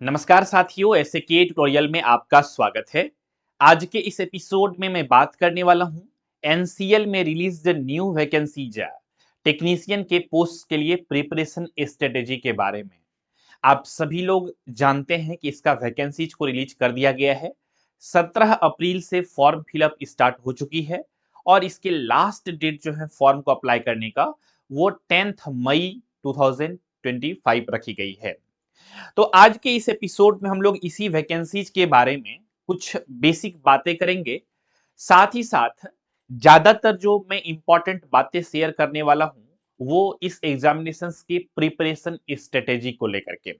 नमस्कार साथियों, SK tutorial में आपका स्वागत है। आज के इस एपिसोड में मैं बात करने वाला हूं एनसीएल में release the new vacancies technician के पोस्ट के लिए प्रिपरेशन स्ट्रेटेजी के बारे में। आप सभी लोग जानते हैं कि इसका वैकेंसीज को रिलीज कर दिया गया है। 17 अप्रैल से फॉर्म फिलअप स्टार्ट हो चुकी है और इसके लास्ट डेट जो है फॉर्म को अप्लाई करने का वो 10 मई 2025 रखी गई है। तो आज के इस एपिसोड में हम लोग इसी वैकेंसीज के बारे में कुछ बेसिक बातें करेंगे। साथ ही साथ ज्यादातर जो मैं इंपॉर्टेंट बातें शेयर करने वाला हूं वो इस एग्जामिनेशंस की प्रिपरेशन स्ट्रेटेजी को लेकर के,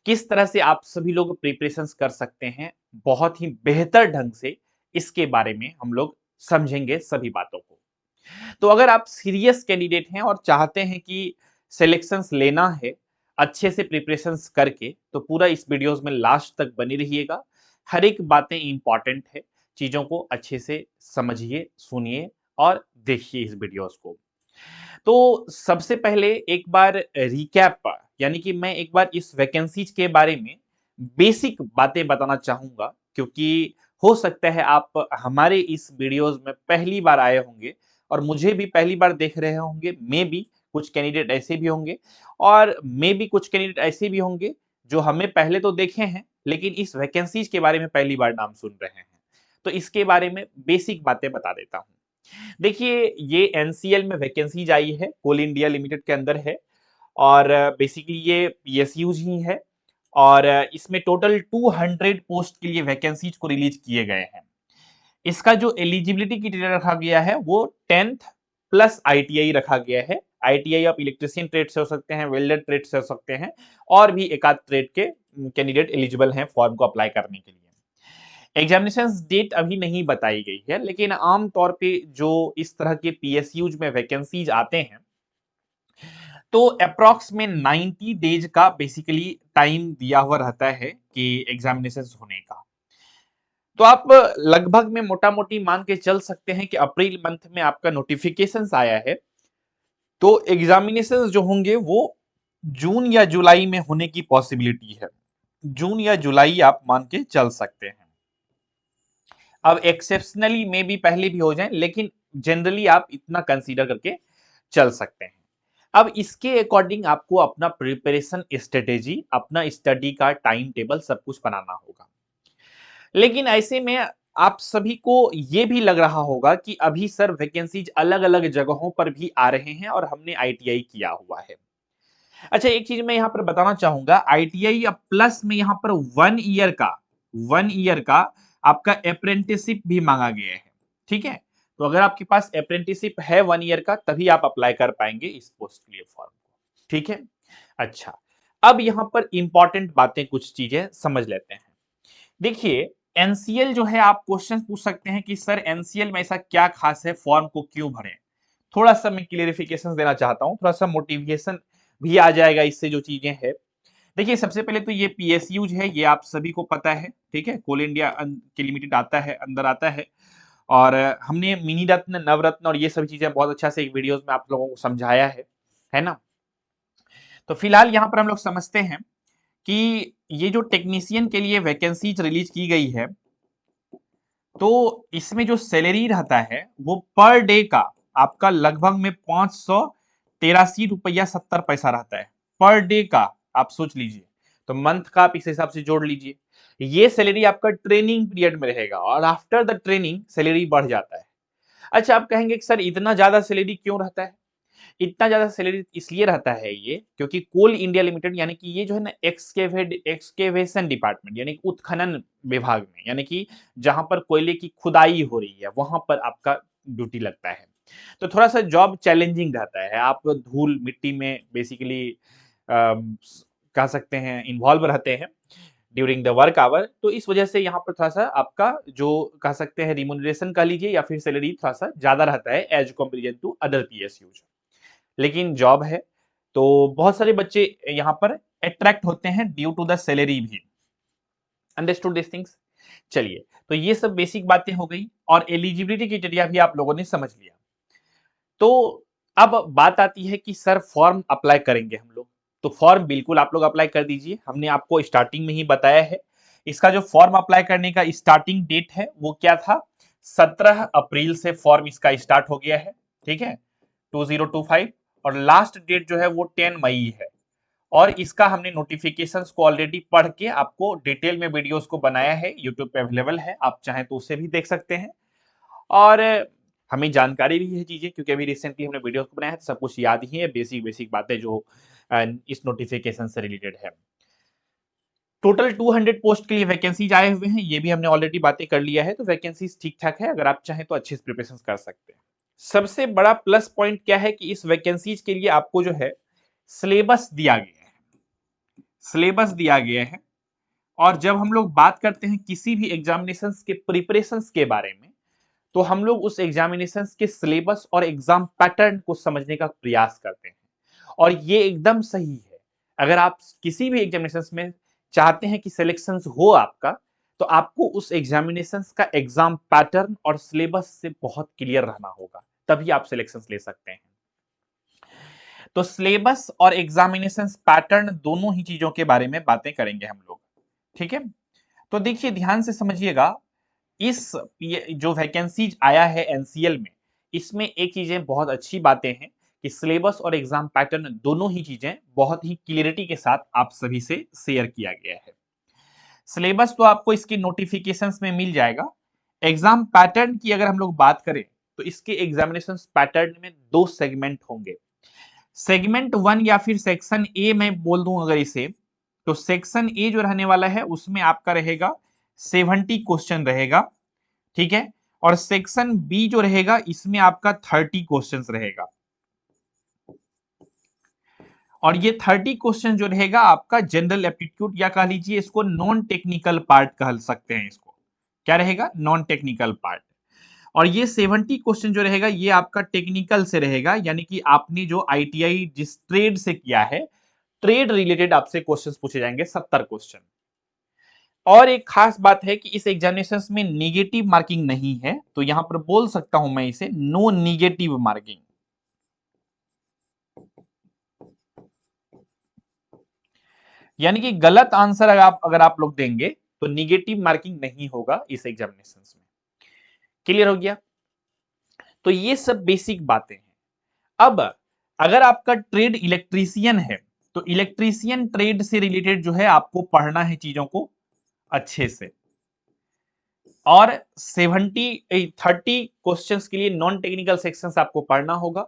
किस तरह से आप सभी लोग प्रिपरेशंस कर सकते हैं बहुत ही बेहतर ढंग से, इसके बारे में हम लोग समझेंगे सभी बातों को। तो अगर आप सीरियस कैंडिडेट हैं और चाहते हैं कि सिलेक्शंस लेना है अच्छे से प्रिपरेशंस करके, तो पूरा इस वीडियोस में लास्ट तक बने रहिएगा। हर एक बातें इंपॉर्टेंट है, चीजों को अच्छे से समझिए, सुनिए और देखिए इस वीडियोस को। तो सबसे पहले एक बार रिकैप, यानी कि मैं एक बार इस वैकेंसीज के बारे में बेसिक बातें बताना चाहूंगा, क्योंकि हो सकता है आप हमारे इस वीडियोस में पहली बार आए होंगे और मुझे भी पहली बार देख रहे होंगे। मे बी कुछ कैंडिडेट ऐसे भी होंगे और मे बी कुछ कैंडिडेट ऐसे भी होंगे जो हमें पहले तो देखे हैं लेकिन इस वैकेंसीज के बारे में पहली बार नाम सुन रहे हैं। तो इसके बारे में बेसिक बातें बता देता हूं। देखिए, ये एनसीएल में वैकेंसीज आई है, कोल इंडिया लिमिटेड के अंदर है और बेसिकली ये पीएसयूज ही है और इसमें टोटल 200 पोस्ट के लिए वैकेंसीज को रिलीज किए गए हैं। इसका जो एलिजिबिलिटी क्राइटेरिया रखा गया है वो 10th प्लस आईटीआई रखा गया है। आईटीआई आप इलेक्ट्रिशियन ट्रेड से हो सकते हैं, वेल्डर ट्रेड से हो सकते हैं और भी एक आध ट्रेड के कैंडिडेट एलिजिबल हैं फॉर्म को अप्लाई करने के लिए। एग्जामिनेशन डेट अभी नहीं बताई गई है, लेकिन आमतौर पे जो इस तरह के पीएसयूज में वैकेंसीज आते हैं तो अप्रॉक्स में 90 डेज का बेसिकली टाइम दिया हुआ रहता है कि एग्जामिनेशन होने का। तो आप लगभग में मोटा मोटी मान के चल सकते हैं कि अप्रैल मंथ में आपका नोटिफिकेशन आया है, तो एग्जामिनेशन जो होंगे वो जून या जुलाई में होने की पॉसिबिलिटी है। जून या जुलाई आप मान के चल सकते हैं। अब एक्सेप्शनली में भी पहले भी हो जाए, लेकिन जनरली आप इतना कंसीडर करके चल सकते हैं। अब इसके अकॉर्डिंग आपको अपना प्रिपरेशन स्ट्रेटेजी, अपना स्टडी का टाइम टेबल सब कुछ बनाना होगा। लेकिन ऐसे में आप सभी को ये भी लग रहा होगा कि अभी सर वैकेंसीज अलग अलग जगहों पर भी आ रहे हैं और हमने आईटीआई किया हुआ है। अच्छा, एक चीज मैं यहाँ पर बताना चाहूंगा, आईटीआई अब प्लस में यहाँ पर 1 ईयर का आपका अप्रेंटिसशिप भी मांगा गया है। ठीक है, तो अगर आपके पास अप्रेंटिसशिप है 1 ईयर का, तभी आप अप्लाई कर पाएंगे इस पोस्ट के लिए फॉर्म को। ठीक है, अच्छा, अब यहाँ पर इंपॉर्टेंट बातें कुछ चीजें समझ लेते हैं। देखिए, एनसीएल जो है, आप क्वेश्चन पूछ सकते हैं कि सर एनसीएल में ऐसा क्या खास है, फॉर्म को क्यों भरें। थोड़ा सा मैं क्लियरिफिकेशन देना चाहता हूं, थोड़ा सा मोटिवेशन भी आ जाएगा इससे जो चीजें हैं। देखिए, सबसे पहले तो ये पीएसयूज है, ये आप सभी को पता है। ठीक है, कोल इंडिया के लिमिटेड आता है, अंदर आता है और हमने मिनी रत्न, नवरत्न और ये सभी चीजें बहुत अच्छा से एक वीडियोस में आप लोगों को समझाया है ना। तो फिलहाल यहाँ पर हम लोग समझते हैं कि ये जो टेक्नीशियन के लिए वैकेंसीज रिलीज की गई है, तो इसमें जो सैलरी रहता है वो पर डे का आपका लगभग में 583 रुपया 70 पैसा रहता है पर डे का। आप सोच लीजिए, तो मंथ का आप इस हिसाब से जोड़ लीजिए। ये सैलरी आपका ट्रेनिंग पीरियड में रहेगा और आफ्टर द ट्रेनिंग सैलरी बढ़ जाता है। अच्छा, आप कहेंगे कि सर इतना ज्यादा सैलरी क्यों रहता है। इतना ज्यादा सैलरी इसलिए रहता है ये, क्योंकि कोल इंडिया लिमिटेड, यानी कि ये जो है ना एक्सकेवेशन डिपार्टमेंट, यानी कि उत्खनन विभाग में, यानी कि जहां पर कोयले की खुदाई हो रही है वहां पर आपका ड्यूटी लगता है। तो थोड़ा सा जॉब चैलेंजिंग रहता है, आप धूल मिट्टी में बेसिकली कह सकते हैं इन्वॉल्व रहते हैं ड्यूरिंग द वर्क आवर। तो इस वजह से यहाँ पर थोड़ा सा आपका जो कह सकते हैं रिम्यूनरेशन कह लीजिए या फिर सैलरी थोड़ा सा ज्यादा रहता है as comparison to other PSUs. लेकिन जॉब है तो बहुत सारे बच्चे यहाँ पर अट्रैक्ट होते हैं ड्यू टू द सैलरी भी। Understood this things. चलिए, तो ये सब बेसिक बातें हो गई और एलिजिबिलिटी क्राइटेरिया भी आप लोगों ने समझ लिया। तो अब बात आती है कि सर फॉर्म अप्लाई करेंगे हम लोग, तो फॉर्म बिल्कुल आप लोग अप्लाई कर दीजिए। हमने आपको स्टार्टिंग में ही बताया है। इसका जो फॉर्म अप्लाई करने का स्टार्टिंग डेट है वो क्या था, 17 अप्रैल से फॉर्म इसका स्टार्ट हो गया है, ठीक है, 2025। और लास्ट डेट जो है वो 10 मई है। और इसका हमने नोटिफिकेशंस को ऑलरेडी पढ़ के आपको डिटेल में वीडियोस को बनाया है, यूट्यूब पे अवेलेबल है, आप चाहें तो उसे भी देख सकते हैं। और हमें जानकारी भी है चीजें, क्योंकि अभी रिसेंटली हमने वीडियोस को बनाया है, तो सब कुछ याद ही है, बेसिक बेसिक बातें जो इस नोटिफिकेशन से रिलेटेड है। टोटल 200 पोस्ट के लिए वैकेंसीज आए हुए हैं, ये भी हमने ऑलरेडी बातें कर लिया है, तो वैकेंसीज ठीक ठाक है, अगर आप चाहें तो अच्छे से प्रिपरेशन कर सकते हैं। सबसे बड़ा प्लस पॉइंट क्या है कि इस वैकेंसीज के लिए आपको जो है सिलेबस दिया गया है, सिलेबस दिया गया है। और जब हम लोग बात करते हैं किसी भी एग्जामिनेशंस के प्रिपरेशंस के बारे में, तो हम लोग उस एग्जामिनेशंस के सिलेबस और एग्जाम पैटर्न को समझने का प्रयास करते हैं। और ये एकदम सही है। अगर आप किसी भी एग्जामिनेशंस में चाहते हैं कि सिलेक्शन हो आपका, तो आपको उस एग्जामिनेशंस का एग्जाम पैटर्न और सिलेबस से बहुत क्लियर रहना होगा, तभी आप सिलेक्शन ले सकते हैं। तो सिलेबस और एग्जामिनेशन पैटर्न दोनों ही चीजों के बारे में बातें करेंगे हम लोग, ठीक है। तो देखिए ध्यान से समझिएगा, इस जो वैकेंसीज आया है एनसीएल में, इसमें एक चीजें बहुत अच्छी बातें हैं कि सिलेबस और एग्जाम पैटर्न दोनों ही चीजें बहुत ही क्लियरिटी के साथ आप सभी से शेयर किया गया है। सिलेबस तो आपको इसके नोटिफिकेशंस में मिल जाएगा। एग्जाम पैटर्न की अगर हम लोग बात करें, तो इसके एग्जामिनेशन पैटर्न में दो सेगमेंट होंगे। सेगमेंट 1 या फिर सेक्शन ए मैं बोल दूं अगर इसे, तो सेक्शन ए जो रहने वाला है उसमें आपका रहेगा 70 क्वेश्चन रहेगा, ठीक है। और सेक्शन बी जो रहेगा इसमें आपका 30 क्वेश्चंस रहेगा। और ये 30 क्वेश्चन जो रहेगा आपका जनरल एप्टीट्यूड, या कह लीजिए इसको नॉन टेक्निकल पार्ट कह सकते हैं, इसको क्या रहेगा, नॉन टेक्निकल पार्ट। और ये 70 क्वेश्चन जो रहेगा ये आपका टेक्निकल से रहेगा, यानी कि आपने जो आईटीआई जिस ट्रेड से किया है, ट्रेड रिलेटेड आपसे क्वेश्चंस पूछे जाएंगे 70 क्वेश्चन। और एक खास बात है कि इस एग्जामिनेशन में निगेटिव मार्किंग नहीं है, तो यहां पर बोल सकता हूं मैं इसे नो निगेटिव मार्किंग। यानी कि गलत आंसर अगर आप लोग देंगे तो निगेटिव मार्किंग नहीं होगा इस एग्जामिनेशन में। क्लियर हो गया। तो ये सब बेसिक बातें हैं। अब अगर आपका ट्रेड इलेक्ट्रीशियन है, तो इलेक्ट्रीशियन ट्रेड से रिलेटेड जो है आपको पढ़ना है चीजों को अच्छे से। और 30 क्वेश्चंस के लिए नॉन टेक्निकल सेक्शंस आपको पढ़ना होगा।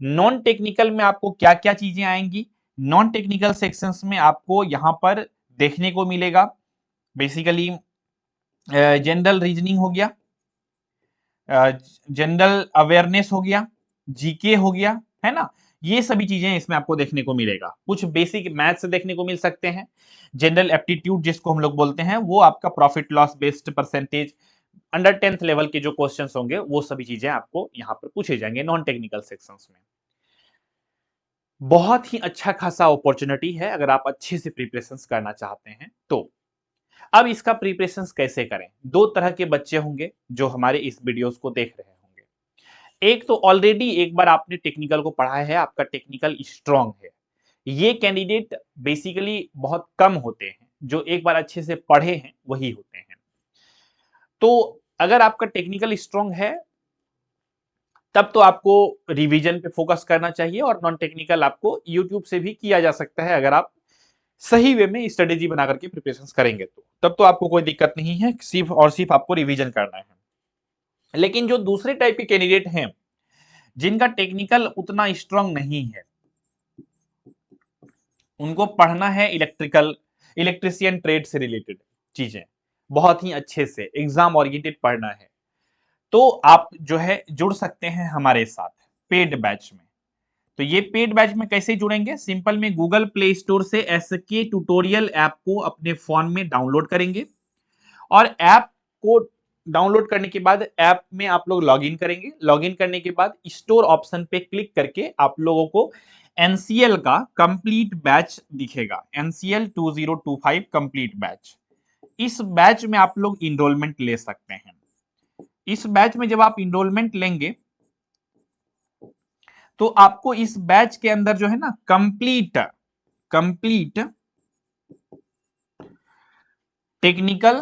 नॉन टेक्निकल में आपको क्या क्या चीजें आएंगी, नॉन टेक्निकल सेक्शंस में आपको यहां पर देखने को मिलेगा बेसिकली जनरल रीजनिंग हो गया, जनरल अवेयरनेस हो गया, जीके हो गया, है ना। ये सभी चीजें इसमें आपको देखने को मिलेगा। कुछ बेसिक मैथ्स देखने को मिल सकते हैं, जनरल एप्टीट्यूड जिसको हम लोग बोलते हैं, वो आपका profit loss based percentage, under 10th level के जो क्वेश्चंस होंगे वो सभी चीजें आपको यहां पर पूछे जाएंगे नॉन टेक्निकल सेक्शंस में। बहुत ही अच्छा खासा अपॉर्चुनिटी है अगर आप अच्छे से प्रिपरेशन करना चाहते हैं तो। अब इसका प्रिपरेशन कैसे करें, दो तरह के बच्चे होंगे जो हमारे इस वीडियोस को देख रहे होंगे। एक तो ऑलरेडी एक बार आपने टेक्निकल को पढ़ा है, आपका टेक्निकल स्ट्रांग है। ये कैंडिडेट बेसिकली बहुत कम होते हैं, जो एक बार अच्छे से पढ़े हैं वही होते हैं। तो अगर आपका टेक्निकल स्ट्रांग है तब तो आपको रिवीजन पे फोकस करना चाहिए, और नॉन टेक्निकल आपको यूट्यूब से भी किया जा सकता है। अगर आप सही वे में स्ट्रेटेजी बना करके प्रिपरेशन करेंगे तो तब तो आपको कोई दिक्कत नहीं है, सिर्फ और सिर्फ आपको रिवीजन करना है। लेकिन जो दूसरे टाइप के कैंडिडेट हैं जिनका टेक्निकल उतना स्ट्रांग नहीं है, उनको पढ़ना है इलेक्ट्रिशियन ट्रेड से रिलेटेड चीजें बहुत ही अच्छे से, एग्जाम ओरिएंटेड पढ़ना है, तो आप जो है जुड़ सकते हैं हमारे साथ पेड बैच में। तो ये पेड बैच में कैसे जुड़ेंगे, सिंपल में गूगल प्ले स्टोर से एसके ट्यूटोरियल ऐप को अपने फोन में डाउनलोड करेंगे, और ऐप को डाउनलोड करने के बाद ऐप में आप लोग लॉगिन करेंगे। लॉगिन करने के बाद स्टोर ऑप्शन पे क्लिक करके आप लोगों को एनसीएल का कंप्लीट बैच दिखेगा, एनसीएल 2025 कंप्लीट बैच। इस बैच में आप लोग इनरोलमेंट ले सकते हैं। इस बैच में जब आप इनरोलमेंट लेंगे तो आपको इस बैच के अंदर जो है ना complete complete technical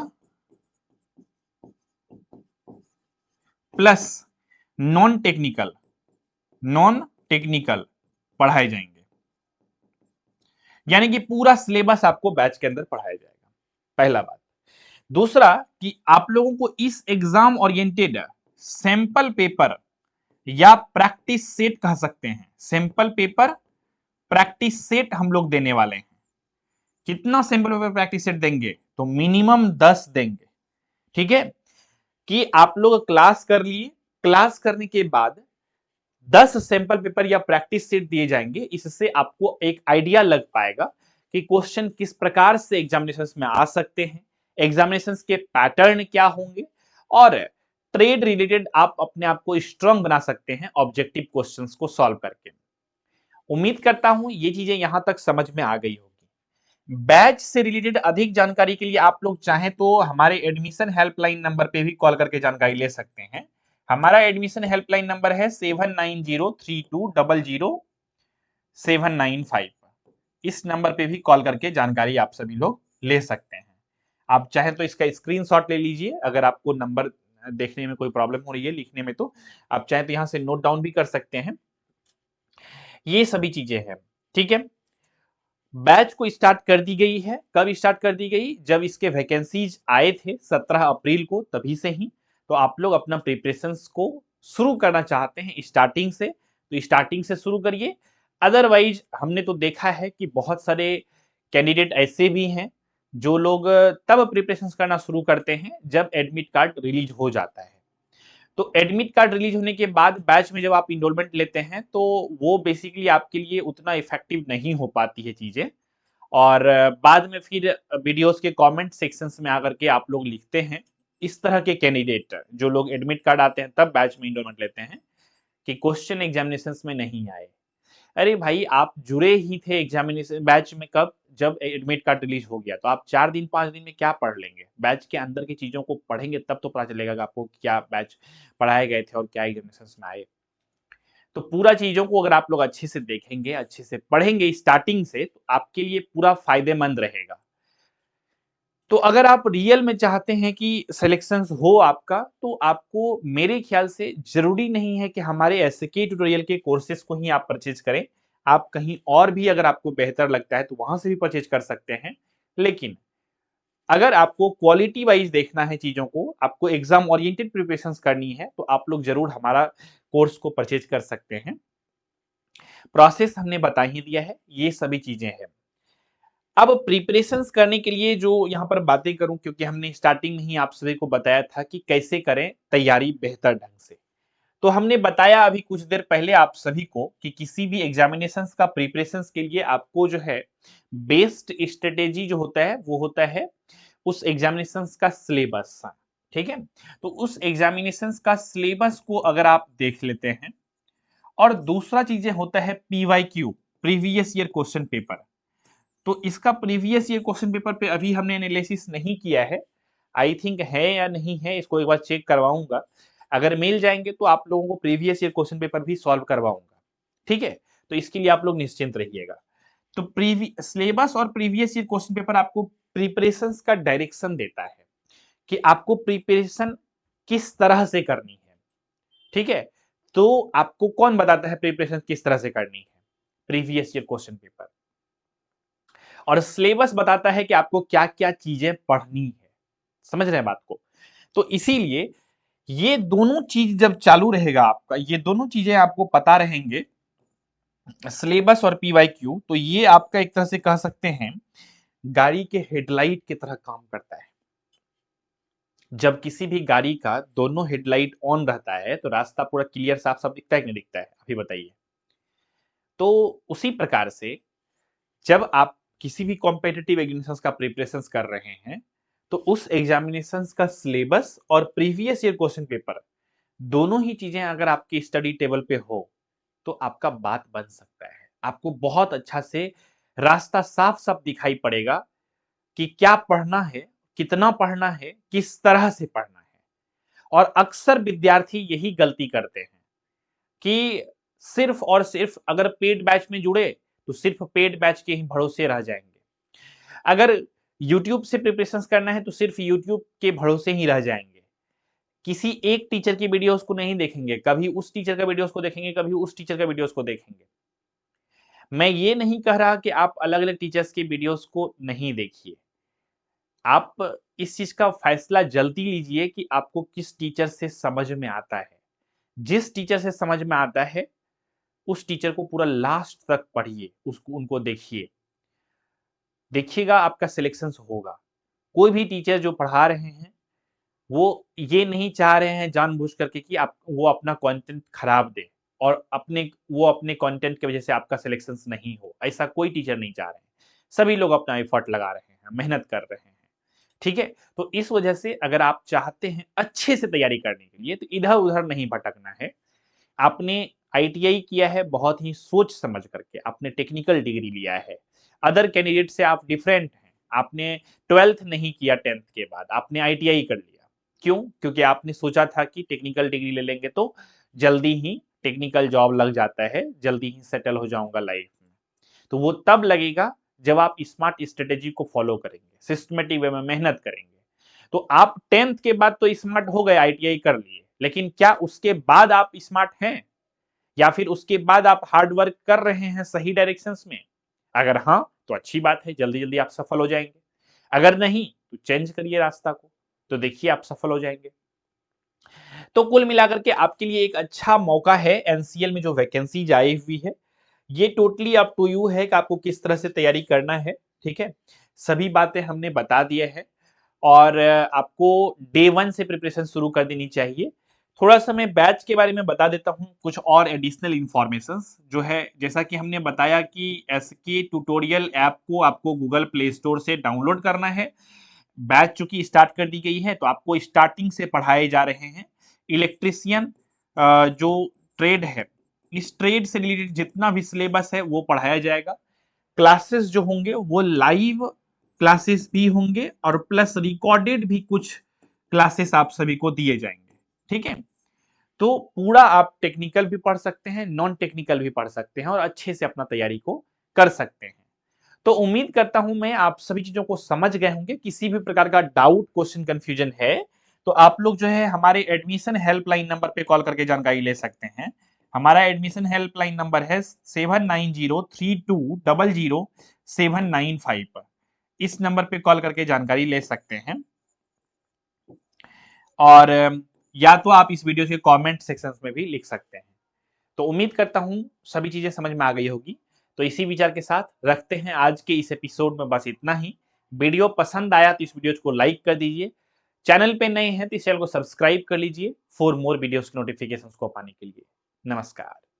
plus non technical पढ़ाए जाएंगे, यानी कि पूरा सिलेबस आपको बैच के अंदर पढ़ाया जाएगा। पहला बात। दूसरा कि आप लोगों को इस एग्जाम ओरिएंटेड सैंपल पेपर या प्रैक्टिस सेट कह सकते हैं, सैंपल पेपर प्रैक्टिस सेट हम लोग देने वाले हैं। कितना सैंपल पेपर प्रैक्टिस सेट देंगे? तो मिनिमम 10 देंगे। ठीक है, कि आप लोग क्लास कर लिए, क्लास करने के बाद 10 सैंपल पेपर या प्रैक्टिस सेट दिए जाएंगे। इससे आपको एक आइडिया लग पाएगा कि क्वेश्चन किस प्रकार से एग्जामिनेशंस में आ सकते हैं, एग्जामिनेशंस के पैटर्न क्या होंगे, और ट्रेड रिलेटेड आप अपने आप को स्ट्रांग बना सकते हैं ऑब्जेक्टिव क्वेश्चंस को सॉल्व करके। उम्मीद करता हूं ये चीजें यहां तक समझ में आ गई होगी। बैच से रिलेटेड अधिक जानकारी के लिए आप लोग चाहें तो हमारे एडमिशन हेल्पलाइन नंबर पे भी कॉल करके जानकारी ले सकते हैं। हमारा एडमिशन हेल्पलाइन नंबर है 7903200795। इस नंबर पे भी कॉल करके जानकारी आप सभी लोग ले सकते हैं। आप चाहें तो इसका स्क्रीनशॉट ले लीजिए, अगर आपको नंबर देखने में कोई प्रॉब्लम हो रही है लिखने में, तो आप चाहें तो यहां से नोट डाउन भी कर सकते हैं। ये सभी चीजें हैं। ठीक है, बैच को स्टार्ट कर दी गई है। कब स्टार्ट कर दी गई? जब इसके वैकेंसीज आए थे 17 अप्रैल को, तभी से ही। तो आप लोग अपना प्रिपरेशंस को शुरू करना चाहते हैं स्टार्टिंग से, तो स्टार्टिंग से शुरू करिए। अदरवाइज हमने तो देखा है कि बहुत सारे कैंडिडेट ऐसे भी हैं जो लोग तब प्रिपरेशंस करना शुरू करते हैं जब एडमिट कार्ड रिलीज हो जाता है। तो एडमिट कार्ड रिलीज होने के बाद बैच में जब आप इनरोलमेंट लेते हैं तो वो बेसिकली आपके लिए उतना इफेक्टिव नहीं हो पाती है चीजें, और बाद में फिर वीडियोस के कमेंट सेक्शंस में आकर के आप लोग लिखते हैं, इस तरह के कैंडिडेट जो लोग एडमिट कार्ड आते हैं तब बैच में इनरोलमेंट लेते हैं, कि क्वेश्चन एग्जामिनेशंस में नहीं आए। अरे भाई, आप जुड़े ही थे एग्जामिनेशन बैच में कब? जब एडमिट कार्ड रिलीज हो गया। तो आप 4 दिन 5 दिन में क्या पढ़ लेंगे? बैच के अंदर की चीजों को पढ़ेंगे तब तो पता चलेगा कि आपको क्या बैच पढ़ाए गए थे और क्या एग्जामिनेशन में आए। तो पूरा चीजों को अगर आप लोग अच्छे से देखेंगे, अच्छे से पढ़ेंगे स्टार्टिंग से, तो आपके लिए पूरा फायदेमंद रहेगा। तो अगर आप रियल में चाहते हैं कि सिलेक्शन हो आपका, तो आपको मेरे ख्याल से जरूरी नहीं है कि हमारे एसके ट्यूटोरियल के कोर्सेज को ही आप परचेज करें। आप कहीं और भी अगर आपको बेहतर लगता है तो वहां से भी परचेज कर सकते हैं। लेकिन अगर आपको क्वालिटी वाइज देखना है चीजों को, आपको एग्जाम ओरिएंटेड प्रिपरेशन करनी है, तो आप लोग जरूर हमारा कोर्स को परचेज कर सकते हैं। प्रोसेस हमने बता ही दिया है, ये सभी चीजें हैं। अब प्रिपरेशंस करने के लिए जो यहाँ पर बातें करूं, क्योंकि हमने स्टार्टिंग में ही आप सभी को बताया था कि कैसे करें तैयारी बेहतर ढंग से। तो हमने बताया अभी कुछ देर पहले आप सभी को कि किसी भी एग्जामिनेशंस का प्रिपरेशंस के लिए आपको जो है बेस्ट स्ट्रेटेजी जो होता है वो होता है उस एग्जामिनेशंस का सिलेबस। ठीक है, तो उस एग्जामिनेशंस का सिलेबस को अगर आप देख लेते हैं, और दूसरा चीजें होता है PYQ, previous year question paper. तो इसका प्रीवियस ईयर क्वेश्चन पेपर पे अभी हमने एनालिसिस नहीं किया है, आई थिंक है या नहीं है, इसको एक बार चेक करवाऊंगा। अगर मिल जाएंगे तो आप लोगों को प्रीवियस ईयर क्वेश्चन पेपर भी सॉल्व करवाऊंगा। ठीक है, तो इसके लिए आप लोग निश्चिंत रहिएगा। तो सिलेबस और प्रीवियस ईयर क्वेश्चन पेपर आपको प्रिपरेशन का डायरेक्शन देता है कि आपको प्रिपरेशन किस तरह से करनी है। ठीक है, तो आपको कौन बताता है प्रिपरेशन किस तरह से करनी है? Previous year question paper. और सिलेबस बताता है कि आपको क्या क्या चीजें पढ़नी है। समझ रहे हैं बात को? तो इसीलिए ये दोनों चीज जब चालू रहेगा आपका, ये दोनों चीजें आपको पता रहेंगे, सिलेबस और पीवाईक्यू, तो ये आपका एक तरह से कह सकते हैं गाड़ी के हेडलाइट की तरह काम करता है। जब किसी भी गाड़ी का दोनों हेडलाइट ऑन रहता है तो रास्ता पूरा क्लियर साफ साफ दिखता है कि नहीं दिखता है? अभी बताइए। तो उसी प्रकार से जब आप किसी भी कॉम्पिटिटिव एग्जामिनेशंस का प्रिपरेशंस कर रहे हैं, तो उस एग्जामिनेशंस का सिलेबस और प्रीवियस ईयर क्वेश्चन पेपर दोनों ही चीजें अगर आपके स्टडी टेबल पे हो तो आपका बात बन सकता है। आपको बहुत अच्छा से रास्ता साफ साफ दिखाई पड़ेगा कि क्या पढ़ना है, कितना पढ़ना है, किस तरह से पढ़ना है। और अक्सर विद्यार्थी यही गलती करते हैं कि सिर्फ और सिर्फ अगर पेड बैच में जुड़े तो सिर्फ पेड बैच के ही भरोसे रह जाएंगे। अगर यूट्यूब से प्रिपरेशन करना है तो सिर्फ यूट्यूब के भरोसे ही रह जाएंगे। किसी एक टीचर की वीडियोस को नहीं देखेंगे, कभी उस टीचर का वीडियोस को देखेंगे, कभी उस टीचर का वीडियोस को देखेंगे। मैं ये नहीं कह रहा कि आप अलग-अलग टीचर्स की वीडियोस को नहीं देखिए। आप इस चीज़ का फैसला जल्दी लीजिए कि आपको किस टीचर से समझ में आता है। जिस टीचर से समझ में आता है, उस टीचर को पूरा लास्ट तक पढ़िए, उसको उनको देखिए। देखिएगा आपका सिलेक्शंस होगा। कोई भी टीचर जो पढ़ा रहे हैं, वो ये नहीं चाह रहे हैं जानबूझ करके कि आप वो अपना कंटेंट खराब दें और अपने कंटेंट की वजह से आपका सिलेक्शंस नहीं हो। ऐसा कोई टीचर नहीं चाह रहे हैं। सभी लोग अपना एफर्ट लगा रहे हैं, मेहनत कर रहे हैं। ठीक है? तो इस वजह से अगर आप चाहते हैं अच्छे से तैयारी करने के लिए, तो इधर-उधर नहीं भटकना है। आपने आईटीआई किया है बहुत ही सोच समझ करके, आपने टेक्निकल डिग्री लिया है। अदर कैंडिडेट से आप डिफरेंट हैं। आपने 12th नहीं किया 10th के बाद, आपने आईटीआई कर लिया। क्यों? क्योंकि आपने सोचा था कि टेक्निकल डिग्री ले लेंगे तो जल्दी ही टेक्निकल जॉब लग जाता है, जल्दी ही सेटल हो जाऊँगा लाइफ में। तो वो तब लगेगा जब आप स्मार्ट स्ट्रेटेजी को फॉलो करेंगे, सिस्टमैटिक वे में मेहनत करेंगे। तो आप 10th के बाद तो स्मार्ट हो गए, आईटीआई कर लिए, लेकिन क्या उसके बाद आप स्मार्ट हैं? या फिर उसके बाद आप हार्ड वर्क कर रहे हैं सही डायरेक्शंस में? अगर हाँ, तो अच्छी बात है, जल्दी-जल्दी आप सफल हो जाएँगे। अगर नहीं, तो चेंज करिए रास्ता को, तो देखिए आप सफल हो जाएँगे। तो कुल मिलाकर के आपके लिए एक अच्छा मौका है एनसीएल में जो वैकेंसीज आई हुई है। ये टोटली अप टू यू है कि आपको किस तरह से तैयारी करना है, ठीक है? सभी बातें हमने बता दिए हैं और आपको डे 1 से प्रिपरेशन शुरू कर देनी चाहिए। थोड़ा-सा मैं बैच के बारे में बता देता हूँ, कुछ और एडिशनल इन्फॉर्मेशंस जो है जैसा कि हमने बताया कि एसके ट्यूटोरियल ऐप को आपको गूगल प्ले स्टोर से डाउनलोड करना है। बैच चूँकि स्टार्ट कर दी गई है, तो आपको स्टार्टिंग से पढ़ाए जा रहे हैं। इलेक्ट्रीशियन जो ट्रेड है, इस ट्रेड से रिलेटेड जितना भी सिलेबस है, वो पढ़ाया जाएगा। क्लासेस जो होंगे, वो लाइव क्लासेस भी होंगे और प्लस रिकॉर्डेड भी कुछ क्लासेस आप सभी को दिए जाएँगे। ठीक है? तो पूरा आप टेक्निकल भी पढ़ सकते हैं, नॉन टेक्निकल भी पढ़ सकते हैं और अच्छे से अपना तैयारी को कर सकते हैं। तो उम्मीद करता हूं मैं आप सभी चीजों को समझ गए होंगे। किसी भी प्रकार का डाउट, क्वेश्चन, कंफ्यूजन है तो आप लोग जो है हमारे एडमिशन हेल्पलाइन नंबर पे कॉल करके जानकारी ले सकते हैं। हमारा एडमिशन हेल्पलाइन नंबर है 7903200795। इस नंबर पे कॉल करके जानकारी ले सकते हैं और या तो आप इस वीडियो के कमेंट सेक्शंस में भी लिख सकते हैं। तो उम्मीद करता हूं सभी चीजें समझ में आ गई होगी। तो इसी विचार के साथ रखते हैं आज के इस एपिसोड में बस इतना ही। वीडियो पसंद आया तो इस वीडियो को लाइक कर दीजिए। चैनल पे नए हैं तो इस चैनल को सब्सक्राइब कर लीजिए फॉर मोर वीडियोस के नोटिफिकेशंस को पाने के लिए। नमस्कार।